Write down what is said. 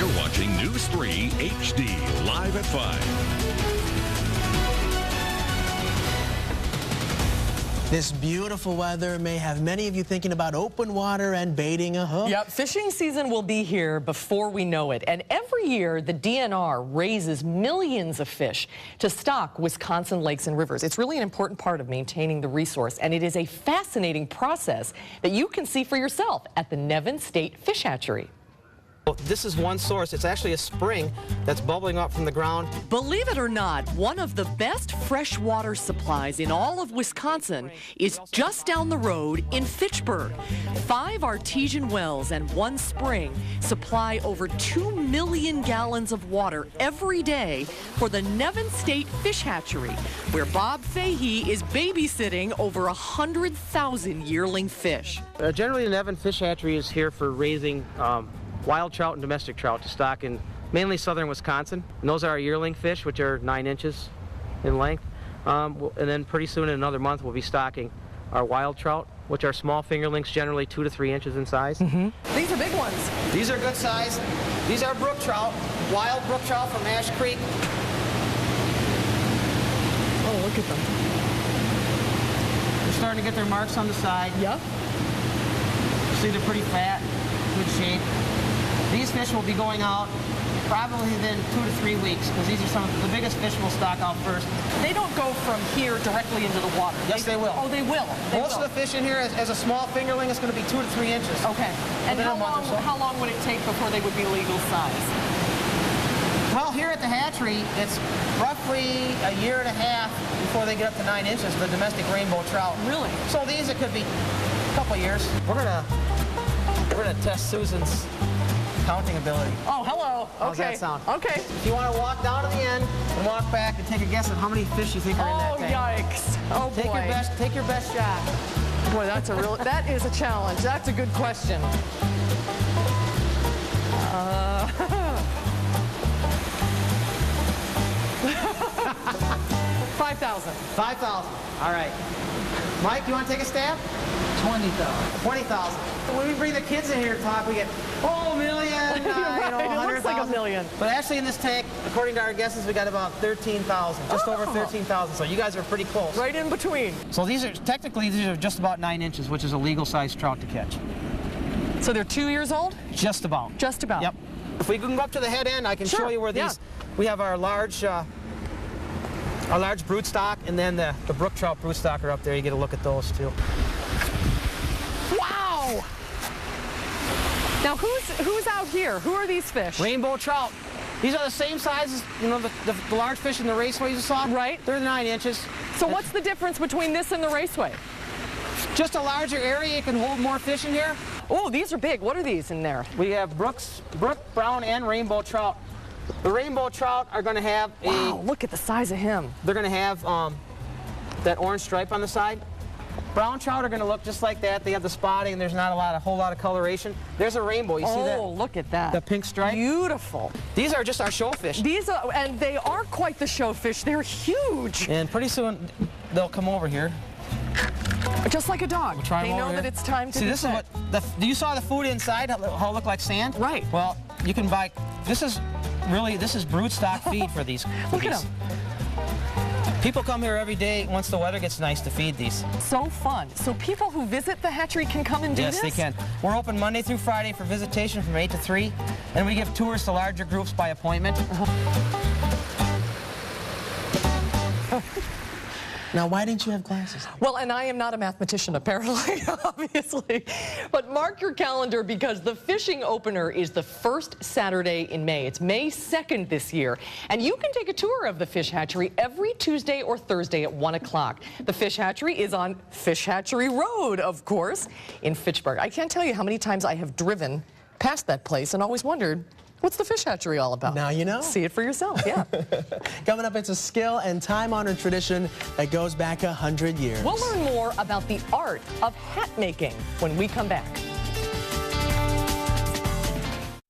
You're watching News 3 HD, live at 5. This beautiful weather may have many of you thinking about open water and baiting a hook. Yep, fishing season will be here before we know it. And every year, the DNR raises millions of fish to stock Wisconsin lakes and rivers. It's really an important part of maintaining the resource, and it is a fascinating process that you can see for yourself at the Nevin State Fish Hatchery. This is one source. It's actually a spring that's bubbling up from the ground. Believe it or not, one of the best freshwater supplies in all of Wisconsin is just down the road in Fitchburg. 5 artesian wells and 1 spring supply over 2 million gallons of water every day for the Nevin State Fish Hatchery, where Bob Fahey is babysitting over 100,000 yearling fish. Generally, the Nevin Fish Hatchery is here for raising wild trout and domestic trout to stock in mainly southern Wisconsin. And those are our yearling fish, which are 9 inches in length. And then pretty soon in another month we'll be stocking our wild trout, which are small fingerlings, generally 2 to 3 inches in size. These are big ones. These are good size. These are brook trout, wild brook trout from Ash Creek. Oh, look at them. They're starting to get their marks on the side. Yep. See, they're pretty fat, good shape. These fish will be going out probably within 2 to 3 weeks, because these are some of the biggest fish we'll stock out first. They don't go from here directly into the water. Yes, they will. Oh, they will. Most of the fish in here, as a small fingerling, is going to be 2 to 3 inches. Okay. And Within a month or so. how long would it take before they would be legal size? Well, here at the hatchery, it's roughly a year and a half before they get up to 9 inches, the domestic rainbow trout. Really? So these, it could be a couple years. We're gonna test Susan's counting ability. Oh, hello. How's Okay. that sound? Okay. If you want to walk down to the end and walk back and take a guess at how many fish you think are in that Oh, tank. yikes. Oh, boy. Take your best shot. Boy, that is a challenge. That's a good question. 5,000. 5,000. All right. Mike, you want to take a stab? 20,000. 20,000. When we bring the kids in here to talk, we get, a million, Right, it 100,000. looks like a million. But actually in this tank, according to our guesses, we got about 13,000, just over 13,000. So you guys are pretty close. Right in between. So these are just about 9 inches, which is a legal size trout to catch. So they're 2 years old? Just about. Just about. Yep. If we can go up to the head end, I can show you where these, we have our large brood stock, and then the brook trout brood stock are up there. You get a look at those too. Wow! Now who's out here? Who are these fish? Rainbow trout. These are the same size as the large fish in the raceway you saw. Right. They're 9 inches. So what's the difference between this and the raceway? Just a larger area. You can hold more fish in here. Oh, these are big. What are these in there? We have brook, brown, and rainbow trout. The rainbow trout are going to have Wow, look at the size of him. They're going to have that orange stripe on the side. Brown trout are going to look just like that. They have the spotting, and there's not a whole lot of coloration. There's a rainbow. You see that? Oh, look at that. The pink stripe. Beautiful. These are just our show fish. These are, and they are quite the show fish. They're huge. And pretty soon they'll come over here. Just like a dog. We'll try they them know over that here. it's time to See, be this fed. is what you saw the food inside, how it looked like sand. Right. Well, you can buy. This is brood stock feed for these. Look at them. People come here every day once the weather gets nice to feed these. So fun. So people who visit the hatchery can come and do this? Yes, they can. We're open Monday through Friday for visitation from 8 to 3, and we give tours to larger groups by appointment. Now, why didn't you have glasses? Well, and I am not a mathematician, apparently, obviously. But mark your calendar, because the fishing opener is the first Saturday in May. It's May 2nd this year. And you can take a tour of the fish hatchery every Tuesday or Thursday at 1 o'clock. The fish hatchery is on Fish Hatchery Road, of course, in Fitchburg. I can't tell you how many times I have driven past that place and always wondered, what's the fish hatchery all about? Now you know. See it for yourself, yeah. Coming up, it's a skill and time-honored tradition that goes back 100 years. We'll learn more about the art of hat making when we come back.